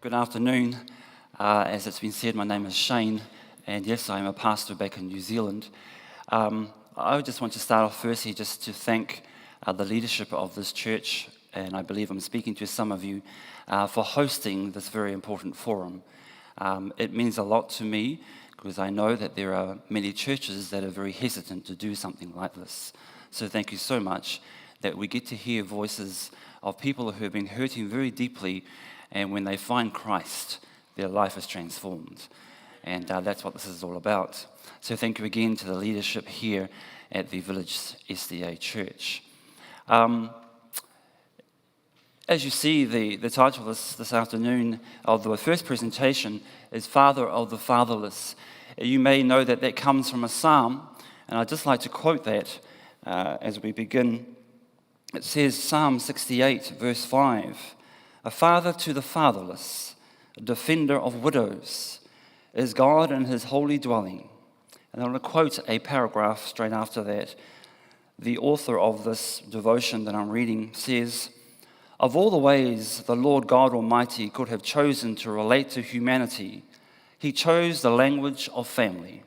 Good afternoon. As it's been said, my name is Shane, and yes, I am a pastor back in New Zealand. I just want to start off firstly just to thank the leadership of this church, and I believe I'm speaking to some of you, for hosting this very important forum. It means a lot to me because I know that there are many churches that are very hesitant to do something like this. So thank you so much that we get to hear voices of people who have been hurting very deeply, and when they find Christ, their life is transformed. And that's what this is all about. So thank you again to the leadership here at the Village SDA Church. As you see, the title this afternoon of the first presentation is Father of the Fatherless. You may know that comes from a psalm, and I'd just like to quote that as we begin. It says, Psalm 68, verse 5, "A father to the fatherless, a defender of widows, is God in his holy dwelling." And I want to quote a paragraph straight after that. The author of this devotion that I'm reading says, "Of all the ways the Lord God Almighty could have chosen to relate to humanity, he chose the language of family.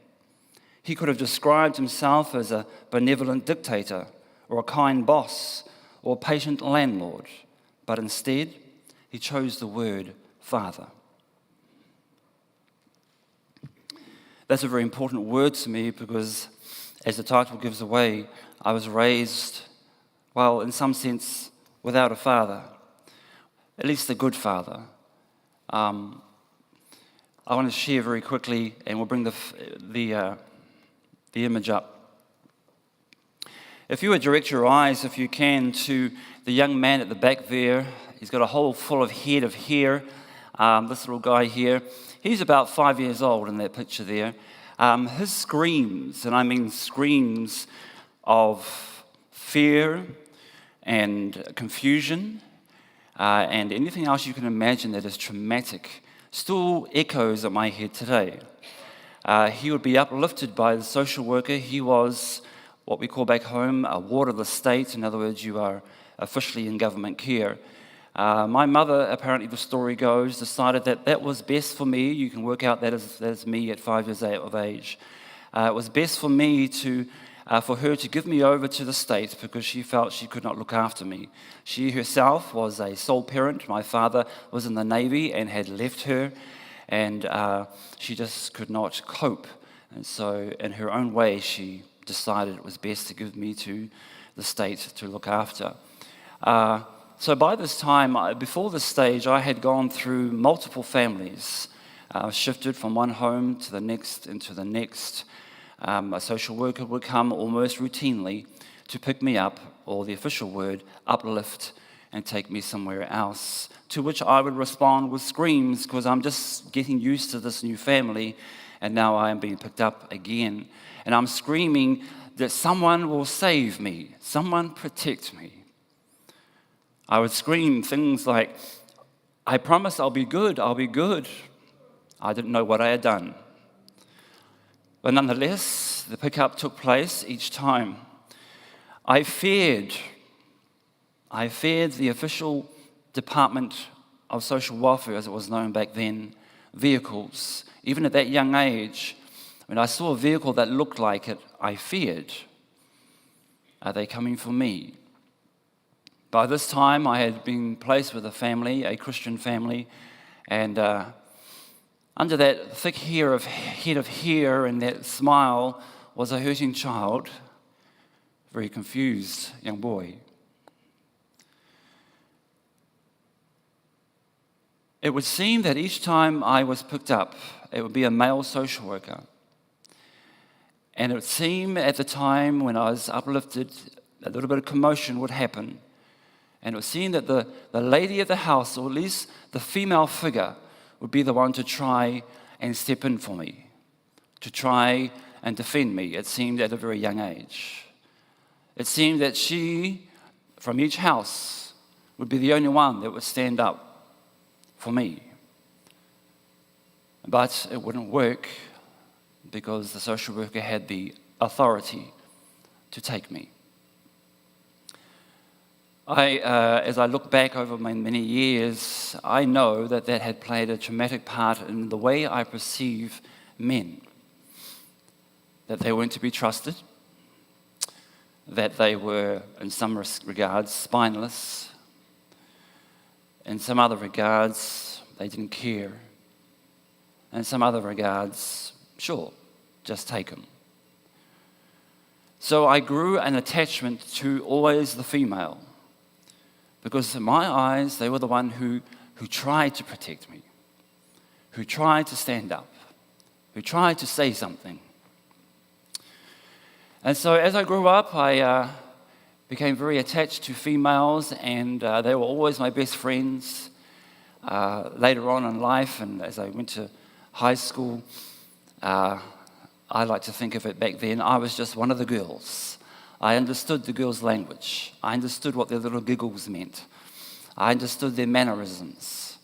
He could have described himself as a benevolent dictator or a kind boss or a patient landlord, but instead he chose the word Father." That's a very important word to me because, as the title gives away, I was raised, well, in some sense, without a father, at least a good father. I want to share very quickly, and we'll bring the image up. If you would direct your eyes, if you can, to the young man at the back there. He's got a hole full of head of hair. This little guy here, he's about 5 years old in that picture there. His screams, and I mean screams of fear and confusion and anything else you can imagine that is traumatic, still echoes at my head today. He would be uplifted by the social worker. He was what we call back home a ward of the state. In other words, you are officially in government care. My mother, apparently the story goes, decided that was best for me. You can work out that is me at 5 years of age. It was best for me for her to give me over to the state because she felt she could not look after me. She herself was a sole parent. My father was in the Navy and had left her, and she just could not cope. And so in her own way, she decided it was best to give me to the state to look after. So by this time, before this stage, I had gone through multiple families, shifted from one home to the next and to the next. A social worker would come almost routinely to pick me up, or the official word, uplift, and take me somewhere else, to which I would respond with screams because I'm just getting used to this new family, and now I am being picked up again. And I'm screaming that someone will save me, someone protect me. I would scream things like, "I promise I'll be good, I'll be good." I didn't know what I had done. But nonetheless, the pickup took place each time. I feared the official Department of Social Welfare, as it was known back then, vehicles. Even at that young age, when I saw a vehicle that looked like it, I feared. Are they coming for me? By this time, I had been placed with a family, a Christian family, and under that thick head of hair and that smile was a hurting child, a very confused young boy. It would seem that each time I was picked up, it would be a male social worker. And it would seem at the time when I was uplifted, a little bit of commotion would happen. And it would seem that the lady of the house, or at least the female figure, would be the one to try and step in for me, to try and defend me, it seemed at a very young age. It seemed that she, from each house, would be the only one that would stand up for me. But it wouldn't work because the social worker had the authority to take me. As I look back over my many years, I know that had played a traumatic part in the way I perceive men. That they weren't to be trusted, that they were, in some regards, spineless. In some other regards, they didn't care. In some other regards, sure, just take them. So I grew an attachment to always the female, because in my eyes, they were the one who tried to protect me, who tried to stand up, who tried to say something. And so as I grew up, I became very attached to females, and they were always my best friends. Later on in life, and as I went to high school, I like to think of it back then, I was just one of the girls. I understood the girls' language. I understood what their little giggles meant. I understood their mannerisms.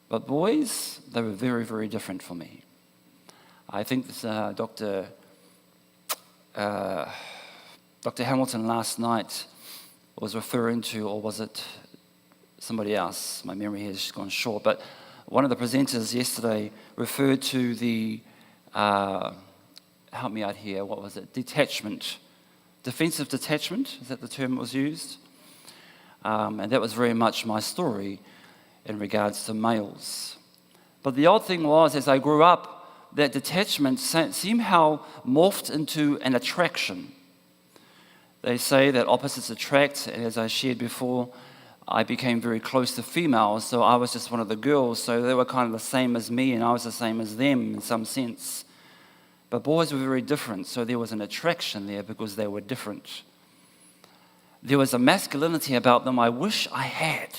But boys, they were very, very different for me. I think this, Dr. Hamilton last night was referring to, or was it somebody else? My memory has gone short. But one of the presenters yesterday referred to the, help me out here, what was it? Detachment. Defensive detachment, is that the term that was used? And that was very much my story in regards to males. But the odd thing was, as I grew up, that detachment somehow morphed into an attraction. They say that opposites attract, and as I shared before, I became very close to females, so I was just one of the girls, so they were kind of the same as me, and I was the same as them in some sense. But boys were very different, so there was an attraction there because they were different. There was a masculinity about them I wish I had.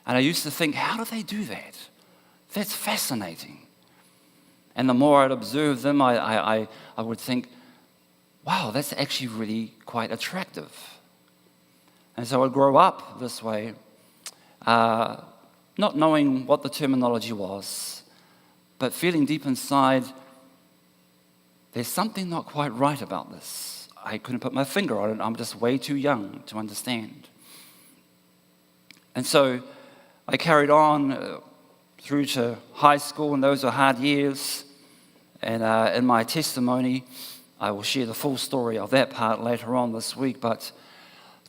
And I used to think, how do they do that? That's fascinating. And the more I'd observe them, I would think, wow, that's actually really quite attractive. And so I'd grow up this way, not knowing what the terminology was, but feeling deep inside, there's something not quite right about this. I couldn't put my finger on it. I'm just way too young to understand. And so I carried on through to high school, and those were hard years. And in my testimony, I will share the full story of that part later on this week. But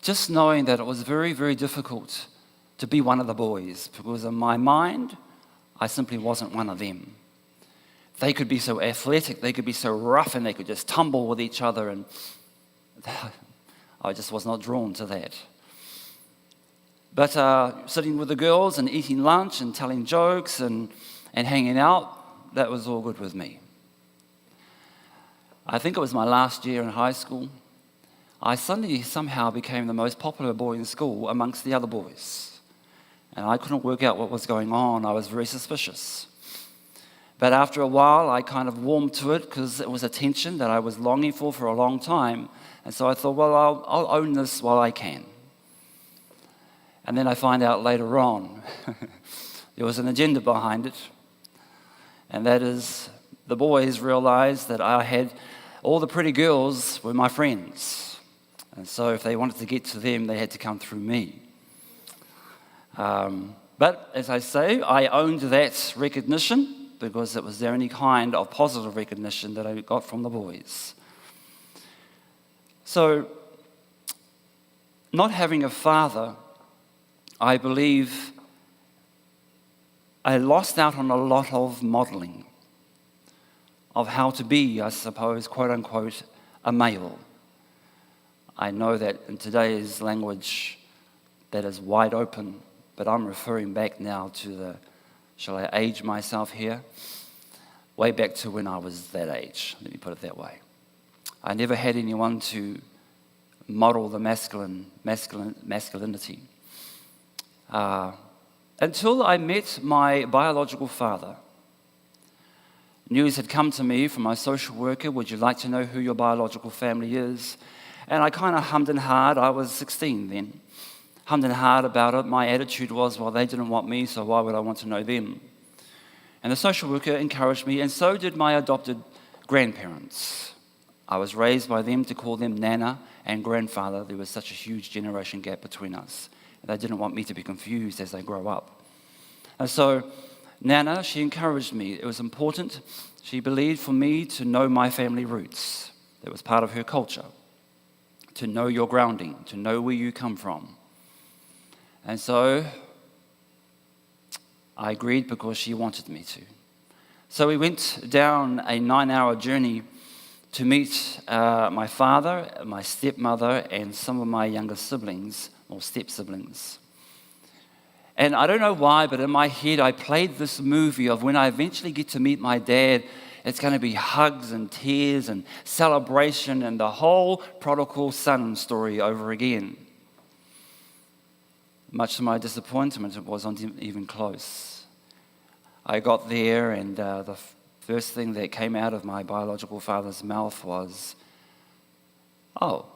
just knowing that it was very, very difficult to be one of the boys, because in my mind, I simply wasn't one of them. They could be so athletic, they could be so rough, and they could just tumble with each other, and I just was not drawn to that. But sitting with the girls and eating lunch and telling jokes and hanging out, that was all good with me. I think it was my last year in high school. I suddenly somehow became the most popular boy in school amongst the other boys. And I couldn't work out what was going on. I was very suspicious. But after a while, I kind of warmed to it because it was attention that I was longing for a long time. And so I thought, well, I'll own this while I can. And then I find out later on there was an agenda behind it. And that is, the boys realized that I had all the pretty girls were my friends. And so if they wanted to get to them, they had to come through me. But as I say, I owned that recognition because it was the only kind of positive recognition that I got from the boys. So, not having a father, I believe I lost out on a lot of modeling of how to be, I suppose, quote unquote, a male. I know that in today's language that is wide open, but I'm referring back now to the, shall I age myself here? Way back to when I was that age, let me put it that way. I never had anyone to model the masculinity. Until I met my biological father. News had come to me from my social worker, would you like to know who your biological family is? And I kind of hummed and hawed. I was 16 then. Hummed and hawed about it. My attitude was, well, they didn't want me, so why would I want to know them? And the social worker encouraged me, and so did my adopted grandparents. I was raised by them to call them Nana and grandfather. There was such a huge generation gap between us. They didn't want me to be confused as they grow up. And so Nana, she encouraged me. It was important. She believed for me to know my family roots. That was part of her culture. To know your grounding, to know where you come from. And so I agreed because she wanted me to. So we went down a 9-hour journey to meet my father, my stepmother, and some of my younger siblings, or step-siblings. And I don't know why, but in my head I played this movie of when I eventually get to meet my dad, it's going to be hugs and tears and celebration and the whole prodigal son story over again. Much to my disappointment, it wasn't even close. I got there and the first thing that came out of my biological father's mouth was, "Oh,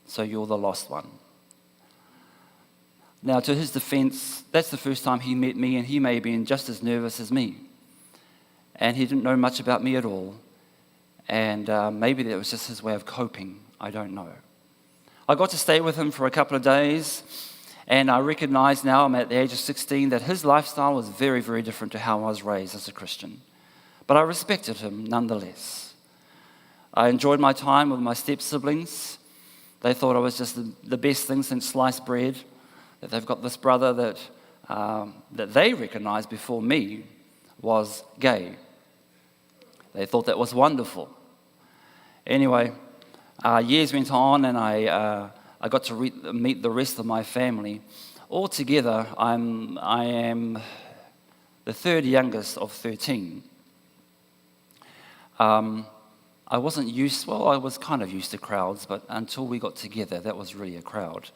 so you're the lost one." Now, to his defense, that's the first time he met me, and he may have been just as nervous as me. And he didn't know much about me at all. And maybe that was just his way of coping. I don't know. I got to stay with him for a couple of days, and I recognize now, I'm at the age of 16, that his lifestyle was very, very different to how I was raised as a Christian. But I respected him nonetheless. I enjoyed my time with my step-siblings. They thought I was just the best thing since sliced bread, that they've got this brother that they recognized before me was gay. They thought that was wonderful. Anyway, years went on, and I got to meet the rest of my family. Altogether, I am the third youngest of 13. I wasn't used, well, I was kind of used to crowds, but until we got together, that was really a crowd.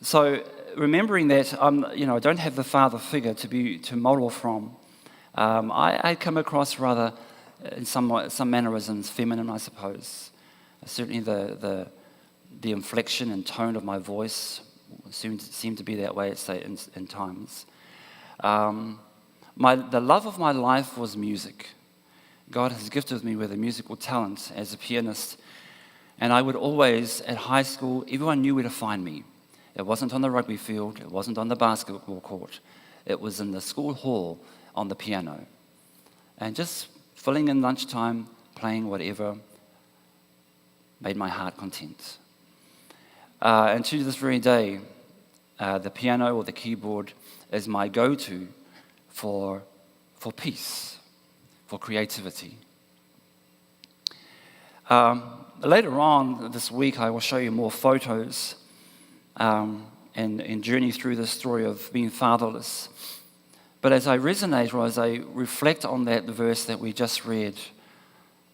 So remembering that I don't have the father figure to model from, I come across rather, in some mannerisms, feminine, I suppose. Certainly the inflection and tone of my voice seemed to be that way in times. The love of my life was music. God has gifted me with a musical talent as a pianist. And I would always, at high school, everyone knew where to find me. It wasn't on the rugby field. It wasn't on the basketball court. It was in the school hall on the piano. And just filling in lunchtime, playing whatever, made my heart content. And to this very day, the piano or the keyboard is my go-to for peace, for creativity. Later on this week, I will show you more photos and journey through the story of being fatherless. But as I resonate, or as I reflect on that verse that we just read,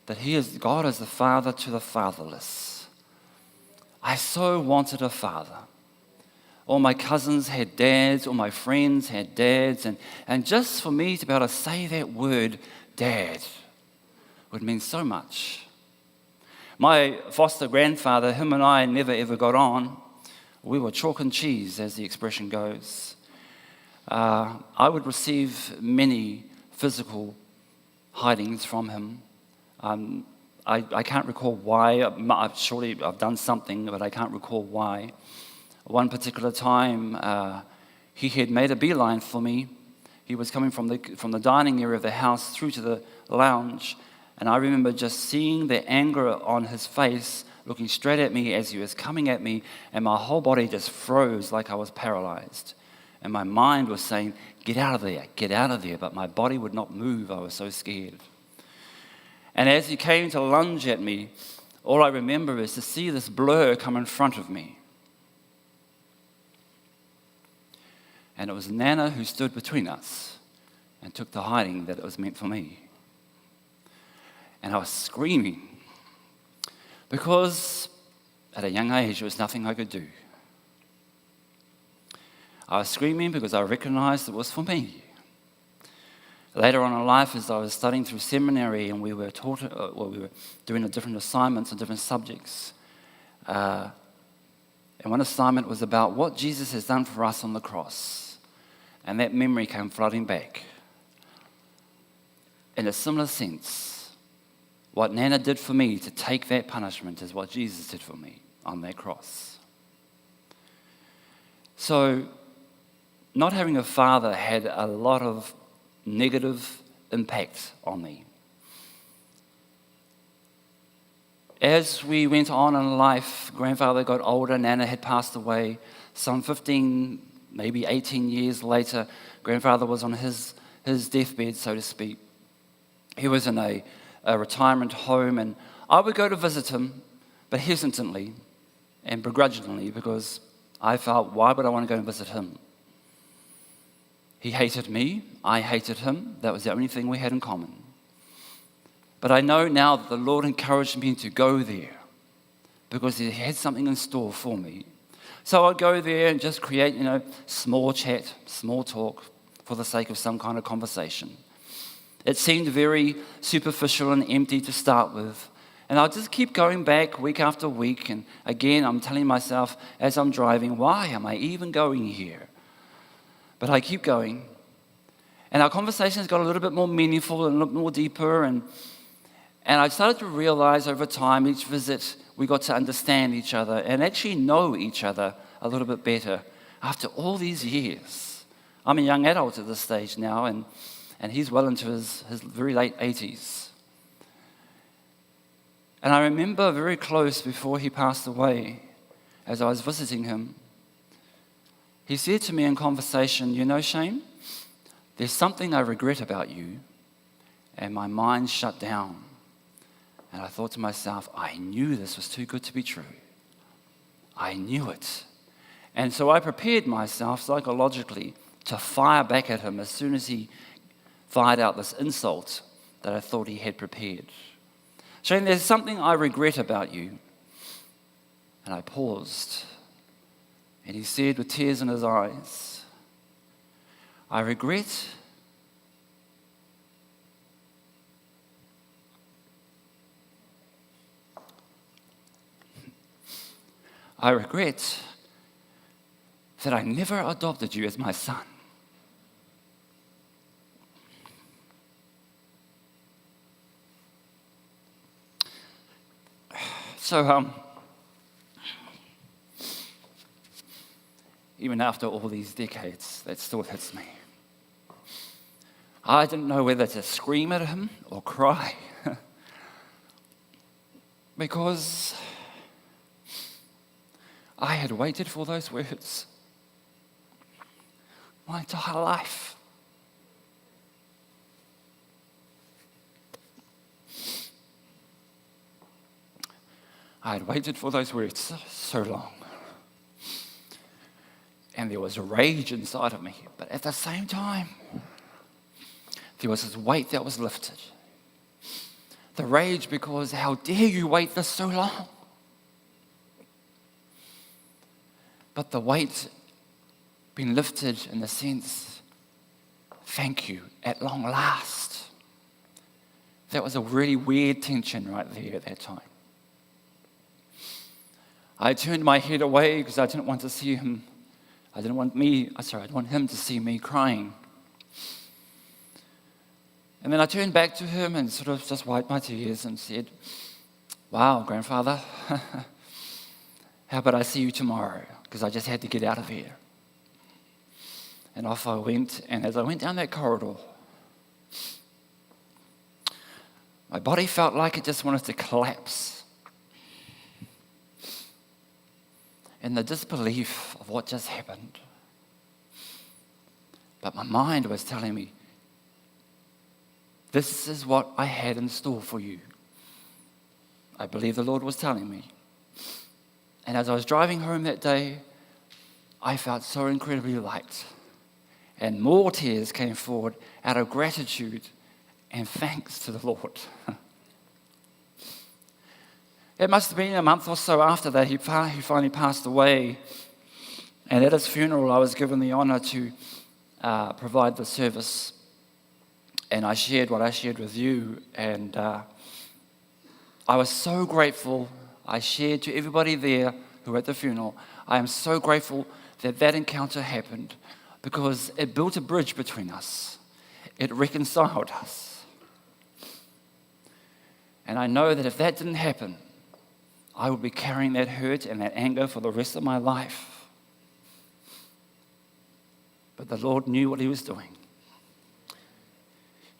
that God is the father to the fatherless. I so wanted a father. All my cousins had dads, all my friends had dads, and just for me to be able to say that word, dad, would mean so much. My foster grandfather, him and I never ever got on. We were chalk and cheese, as the expression goes. I would receive many physical hidings from him. I can't recall why. Surely I've done something, but I can't recall why. One particular time, he had made a beeline for me. He was coming from the dining area of the house through to the lounge, and I remember just seeing the anger on his face, looking straight at me as he was coming at me, and my whole body just froze like I was paralyzed. And my mind was saying, get out of there, but my body would not move. I was so scared. And as he came to lunge at me, all I remember is to see this blur come in front of me. And it was Nana who stood between us and took the hiding that it was meant for me. And I was screaming because at a young age there was nothing I could do. I was screaming because I recognized it was for me. Later on in life, as I was studying through seminary and we were doing different assignments on different subjects, and one assignment was about what Jesus has done for us on the cross. And that memory came flooding back. In a similar sense, What Nana did for me to take that punishment is what Jesus did for me on that cross. So, not having a father had a lot of negative impact on me. As we went on in life, grandfather got older, Nana had passed away. Some 15, maybe 18 years later, grandfather was on his deathbed, so to speak. He was in a retirement home, and I would go to visit him, but hesitantly and begrudgingly, because I felt, why would I want to go and visit him? He hated me, I hated him. That was the only thing we had in common. But I know now that the Lord encouraged me to go there because He had something in store for me. So I'd go there and just create, small chat, small talk for the sake of some kind of conversation. It seemed very superficial and empty to start with. And I'll just keep going back week after week. And again, I'm telling myself as I'm driving, why am I even going here? But I keep going. And our conversations got a little bit more meaningful and a little more deeper. And I started to realize over time, each visit, we got to understand each other and actually know each other a little bit better after all these years. I'm a young adult at this stage now, and he's well into his very late 80s. And I remember very close before he passed away, as I was visiting him, he said to me in conversation, Shane, there's something I regret about you. And my mind shut down. And I thought to myself, I knew this was too good to be true. I knew it. And so I prepared myself psychologically to fire back at him as soon as he fired out this insult that I thought he had prepared. Shane, there's something I regret about you. And I paused. And he said with tears in his eyes, I regret that I never adopted you as my son. So, even after all these decades, that still hits me. I didn't know whether to scream at him or cry. Because I had waited for those words my entire life. I had waited for those words so long. And there was a rage inside of me. But at the same time, there was this weight that was lifted. The rage because how dare you wait this so long? But the weight being lifted in the sense, thank you, at long last. That was a really weird tension right there at that time. I turned my head away because I didn't want to see him. I didn't want him to see me crying. And then I turned back to him and sort of just wiped my tears and said, wow, grandfather, how about I see you tomorrow? Because I just had to get out of here. And off I went, and as I went down that corridor, my body felt like it just wanted to collapse. In the disbelief of what just happened. But my mind was telling me, this is what I had in store for you. I believe the Lord was telling me. And as I was driving home that day, I felt so incredibly light. And more tears came forward out of gratitude and thanks to the Lord. It must have been a month or so after that he finally passed away. And at his funeral, I was given the honor to provide the service. And I shared what I shared with you. And I was so grateful. I shared to everybody there who were at the funeral. I am so grateful that that encounter happened because it built a bridge between us. It reconciled us. And I know that if that didn't happen, I would be carrying that hurt and that anger for the rest of my life. But the Lord knew what he was doing.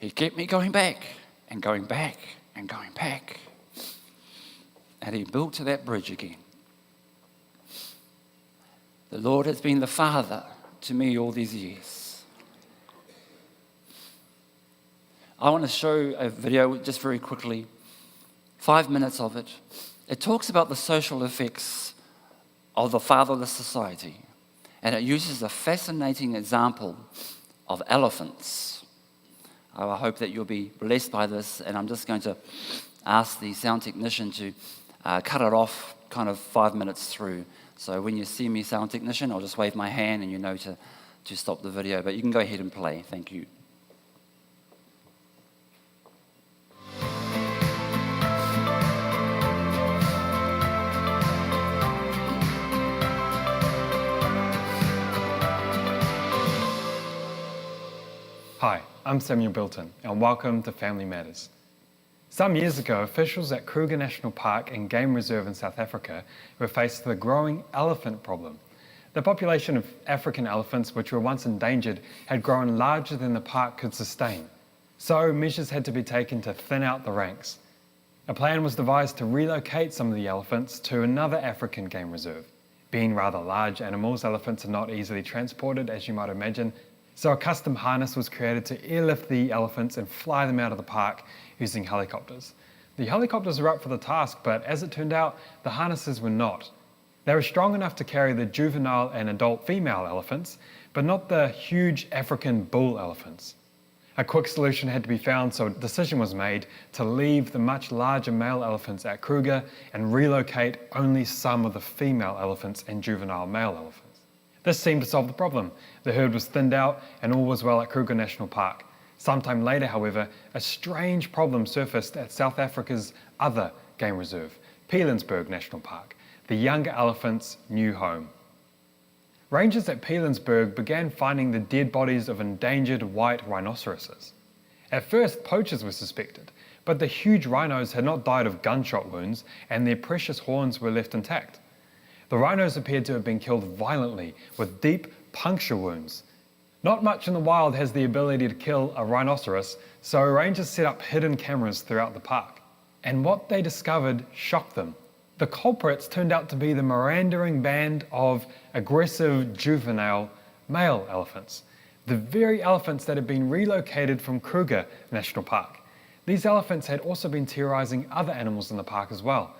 He kept me going back and going back and going back. And he built to that bridge again. The Lord has been the Father to me all these years. I want to show a video just very quickly, 5 minutes of it. It talks about the social effects of the fatherless society, and it uses a fascinating example of elephants. I hope that you'll be blessed by this, and I'm just going to ask the sound technician to cut it off kind of 5 minutes through. So when you see me, sound technician, I'll just wave my hand and you know to stop the video. But you can go ahead and play. Thank you. Hi, I'm Samuel Bilton, and welcome to Family Matters. Some years ago, officials at Kruger National Park and Game Reserve in South Africa were faced with a growing elephant problem. The population of African elephants, which were once endangered, had grown larger than the park could sustain. So measures had to be taken to thin out the ranks. A plan was devised to relocate some of the elephants to another African game reserve. Being rather large animals, elephants are not easily transported, as you might imagine, so a custom harness was created to airlift the elephants and fly them out of the park using helicopters. The helicopters were up for the task, but as it turned out, the harnesses were not. They were strong enough to carry the juvenile and adult female elephants, but not the huge African bull elephants. A quick solution had to be found, so a decision was made to leave the much larger male elephants at Kruger and relocate only some of the female elephants and juvenile male elephants. This seemed to solve the problem. The herd was thinned out and all was well at Kruger National Park. Sometime later, however, a strange problem surfaced at South Africa's other game reserve, Pilanesberg National Park, the younger elephants' new home. Rangers at Pilanesberg began finding the dead bodies of endangered white rhinoceroses. At first, poachers were suspected, but the huge rhinos had not died of gunshot wounds and their precious horns were left intact. The rhinos appeared to have been killed violently with deep puncture wounds. Not much in the wild has the ability to kill a rhinoceros, so rangers set up hidden cameras throughout the park. And what they discovered shocked them. The culprits turned out to be the meandering band of aggressive juvenile male elephants, the very elephants that had been relocated from Kruger National Park. These elephants had also been terrorizing other animals in the park as well.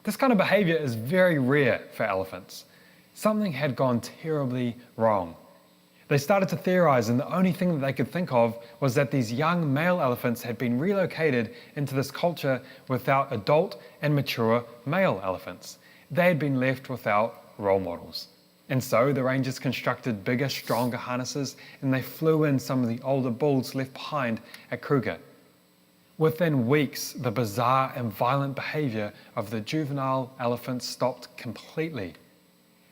This kind of behavior is very rare for elephants. Something had gone terribly wrong. They started to theorize, and the only thing that they could think of was that these young male elephants had been relocated into this culture without adult and mature male elephants. They had been left without role models. And so the rangers constructed bigger, stronger harnesses, and they flew in some of the older bulls left behind at Kruger. Within weeks, the bizarre and violent behavior of the juvenile elephants stopped completely.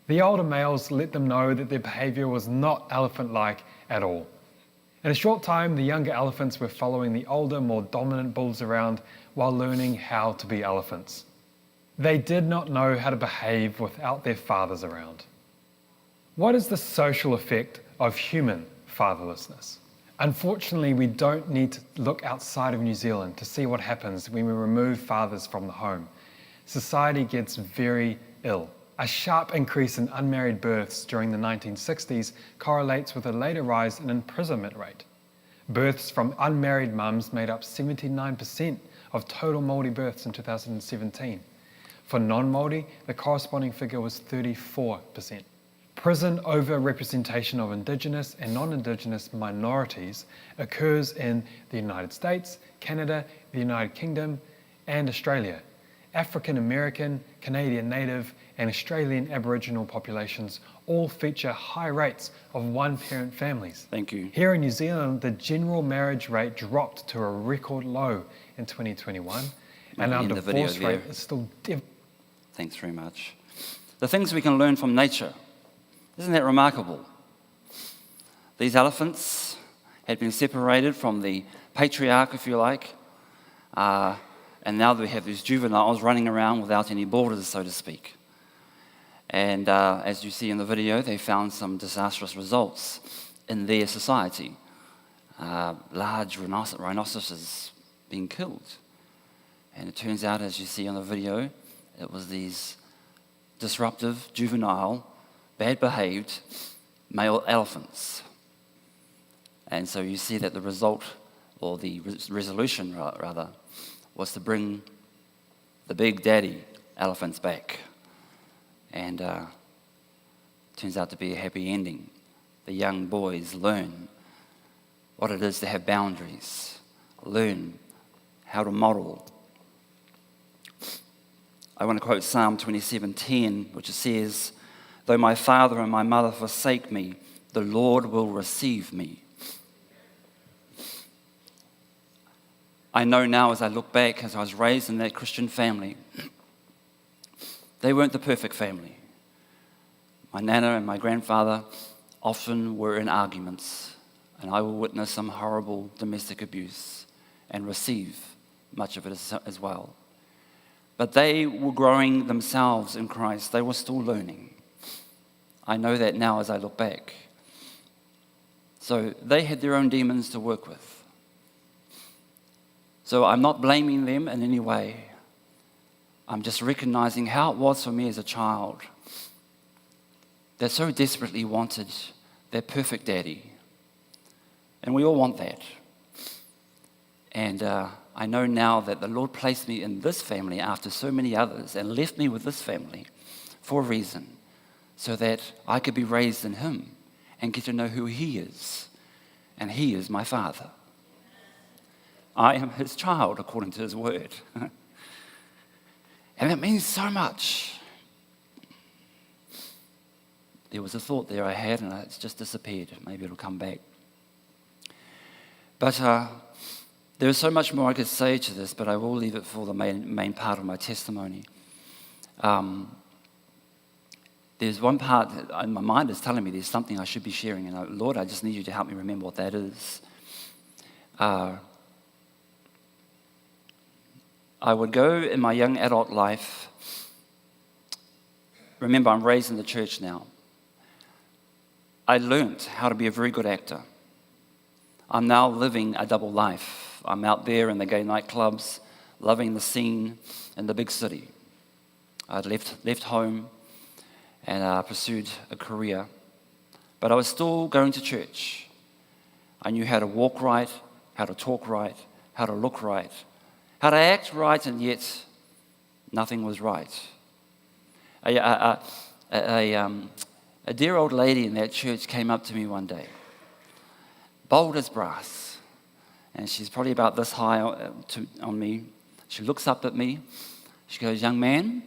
The older males let them know that their behavior was not elephant-like at all. In a short time, the younger elephants were following the older, more dominant bulls around while learning how to be elephants. They did not know how to behave without their fathers around. What is the social effect of human fatherlessness? Unfortunately, we don't need to look outside of New Zealand to see what happens when we remove fathers from the home. Society gets very ill. A sharp increase in unmarried births during the 1960s correlates with a later rise in imprisonment rate. Births from unmarried mums made up 79% of total Māori births in 2017. For non-Māori, the corresponding figure was 34%. Prison overrepresentation of Indigenous and non-Indigenous minorities occurs in the United States, Canada, the United Kingdom, and Australia. African American, Canadian Native, and Australian Aboriginal populations all feature high rates of one-parent families. Thank you. Here in New Zealand, the general marriage rate dropped to a record low in 2021, and our divorce rate is still Thanks very much. The things we can learn from nature. Isn't that remarkable? These elephants had been separated from the patriarch, if you like, And now we have these juveniles running around without any borders, so to speak. And as you see in the video, they found some disastrous results in their society. Large rhinoceroses being killed. And it turns out, as you see on the video, it was these disruptive, juvenile, bad-behaved male elephants. And so you see that the result, or the resolution rather, was to bring the big daddy elephants back. And turns out to be a happy ending. The young boys learn what it is to have boundaries, learn how to model. I want to quote Psalm 27:10, which says, "Though my father and my mother forsake me, the Lord will receive me." I know now, as I look back, as I was raised in that Christian family, they weren't the perfect family. My nana and my grandfather often were in arguments, and I will witness some horrible domestic abuse and receive much of it as well. But they were growing themselves in Christ. They were still learning. I know that now as I look back. So they had their own demons to work with. So I'm not blaming them in any way. I'm just recognizing how it was for me as a child that so desperately wanted that perfect daddy. And we all want that. And I know now that the Lord placed me in this family after so many others and left me with this family for a reason, so that I could be raised in Him and get to know who He is. And He is my Father. I am His child according to His word. And it means so much. There was a thought there I had, and it's just disappeared. Maybe it'll come back. But there is so much more I could say to this, but I will leave it for the main part of my testimony. There's one part, my mind is telling me there's something I should be sharing, and Lord, I just need you to help me remember what that is. I would go in my young adult life. Remember, I'm raised in the church now. I learnt how to be a very good actor. I'm now living a double life. I'm out there in the gay nightclubs, loving the scene in the big city. I'd left home and pursued a career, but I was still going to church. I knew how to walk right, how to talk right, how to look right, how to act right, and yet nothing was right. A dear old lady in that church came up to me one day, bold as brass, and she's probably about this high on me. She looks up at me. She goes, "Young man,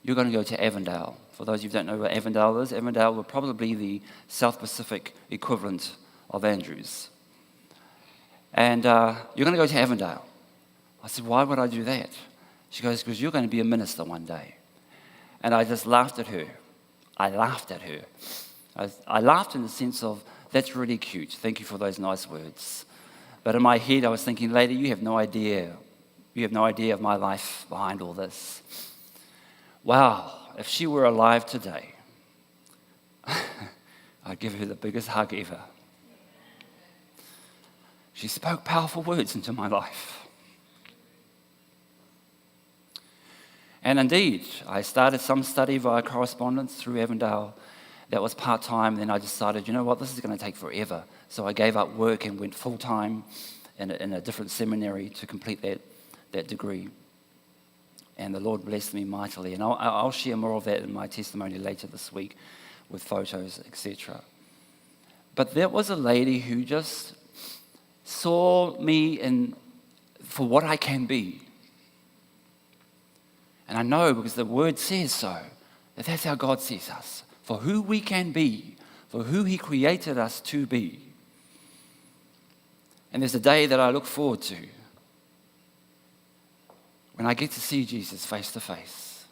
you're going to go to Avondale." For those of you who don't know what Avondale is, Avondale were probably the South Pacific equivalent of Andrews. And you're going to go to Avondale. I said, "Why would I do that?" She goes, "Because you're going to be a minister one day." And I just laughed at her. I laughed at her. I laughed in the sense of, that's really cute. Thank you for those nice words. But in my head, I was thinking, lady, you have no idea. You have no idea of my life behind all this. Wow, if she were alive today, I'd give her the biggest hug ever. She spoke powerful words into my life. And indeed, I started some study via correspondence through Avondale. That was part-time. Then I decided, you know what, this is going to take forever. So I gave up work and went full-time in a different seminary to complete that degree. And the Lord blessed me mightily. And I'll share more of that in my testimony later this week with photos, etc. But there was a lady who just saw me for what I can be. And I know, because the word says so, that that's how God sees us, for who we can be, for who He created us to be. And there's a day that I look forward to when I get to see Jesus face to face.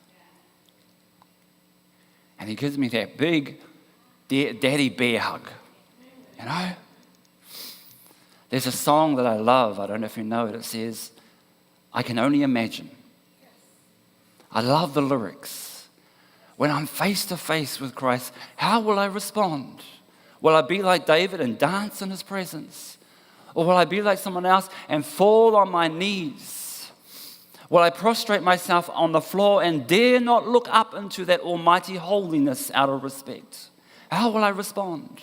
And He gives me that big daddy bear hug, you know? There's a song that I love, I don't know if you know it, it says, I can only imagine. I love the lyrics. When I'm face to face with Christ, how will I respond? Will I be like David and dance in his presence? Or will I be like someone else and fall on my knees? Will I prostrate myself on the floor and dare not look up into that almighty holiness out of respect? How will I respond?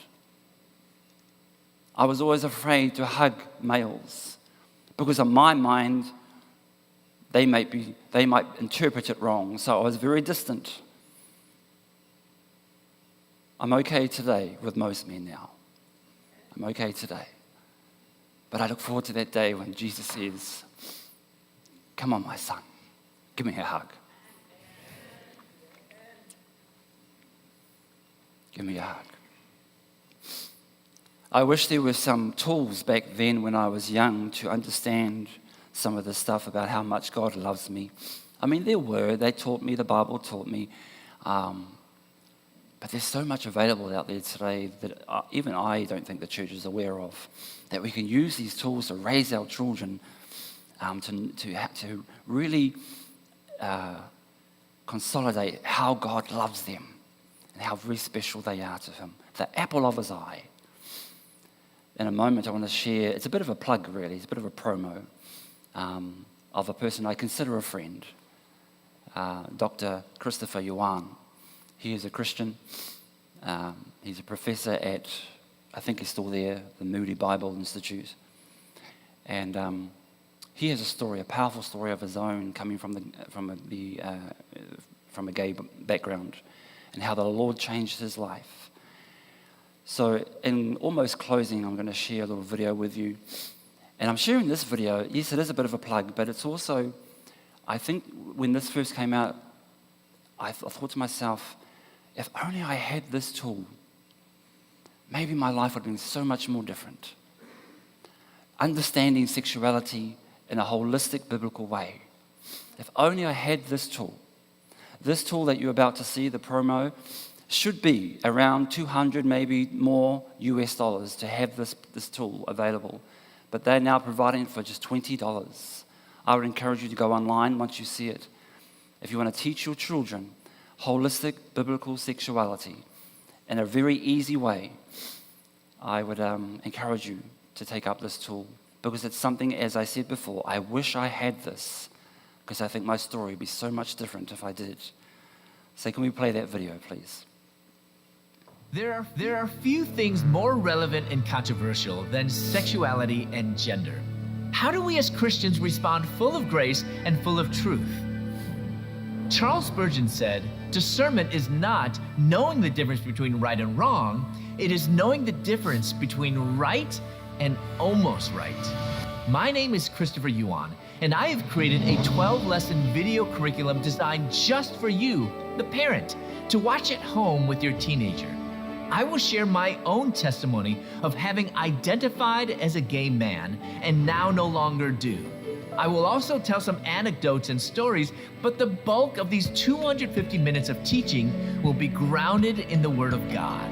I was always afraid to hug males because in my mind, they might interpret it wrong. So I was very distant. I'm okay today with most men now. I'm okay today. But I look forward to that day when Jesus says, come on, my son, give me a hug. Give me a hug. I wish there were some tools back then when I was young to understand some of the stuff about how much God loves me. I mean, there were. They taught me, the Bible taught me. But there's so much available out there today that even I don't think the church is aware of, that we can use these tools to raise our children to really consolidate how God loves them and how very special they are to him. The apple of his eye. In a moment, I want to share, it's a bit of a plug really, it's a bit of a promo of a person I consider a friend, Dr. Christopher Yuan. He is a Christian. He's a professor at, I think he's still there, the Moody Bible Institute. And he has a story, a powerful story of his own, coming from a gay background, and how the Lord changed his life. So in almost closing, I'm going to share a little video with you. And I'm sharing this video, yes, it is a bit of a plug, but it's also, I think when this first came out, I thought to myself, if only I had this tool, maybe my life would have been so much more different. Understanding sexuality in a holistic biblical way. If only I had this tool that you're about to see, the promo, should be around $200, maybe more US dollars to have this tool available. But they're now providing it for just $20. I would encourage you to go online once you see it. If you want to teach your children holistic biblical sexuality in a very easy way, I would encourage you to take up this tool, because it's something, as I said before, I wish I had this, because I think my story would be so much different if I did. So can we play that video, please? There are few things more relevant and controversial than sexuality and gender. How do we as Christians respond full of grace and full of truth? Charles Spurgeon said, discernment is not knowing the difference between right and wrong, it is knowing the difference between right and almost right. My name is Christopher Yuan, and I have created a 12-lesson video curriculum designed just for you, the parent, to watch at home with your teenager. I will share my own testimony of having identified as a gay man and now no longer do. I will also tell some anecdotes and stories, but the bulk of these 250 minutes of teaching will be grounded in the Word of God.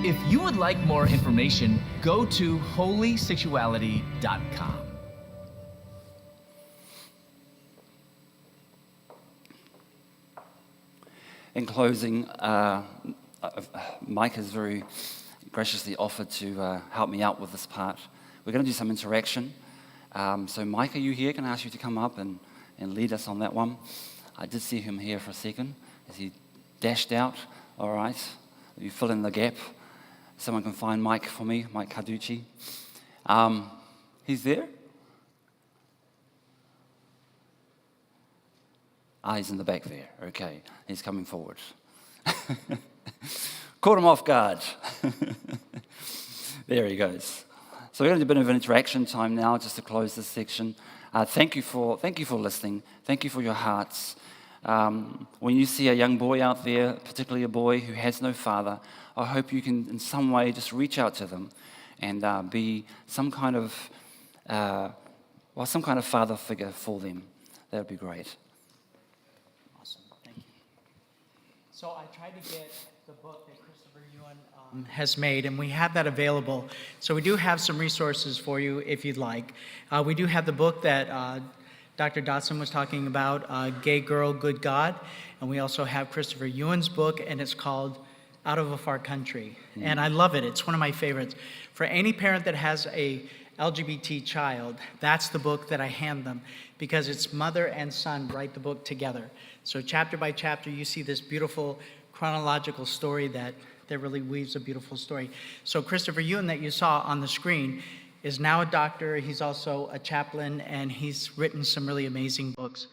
If you would like more information, go to holysexuality.com. In closing, Mike has very graciously offered to help me out with this part. We're going to do some interaction. So Mike, are you here? Can I ask you to come up and lead us on that one? I did see him here for a second as he dashed out. All right. You fill in the gap. Someone can find Mike for me, Mike Carducci. He's there? He's in the back there. Okay, he's coming forward. Caught him off guard. There he goes. So we're going to do a bit of an interaction time now, just to close this section. Thank you for listening. Thank you for your hearts. When you see a young boy out there, particularly a boy who has no father, I hope you can, in some way, just reach out to them and be some kind of father figure for them. That would be great. Awesome. Thank you. So I tried to get the book that Christopher Ewan has made, and we have that available. So we do have some resources for you if you'd like. We do have the book that Dr. Dotson was talking about, Gay Girl, Good God. And we also have Christopher Ewan's book, and it's called Out of a Far Country. And I love it. It's one of my favorites. For any parent that has a LGBT child, that's the book that I hand them, because it's mother and son write the book together. So chapter by chapter, you see this beautiful chronological story that really weaves a beautiful story. So Christopher Ewan that you saw on the screen is now a doctor. He's also a chaplain, and he's written some really amazing books.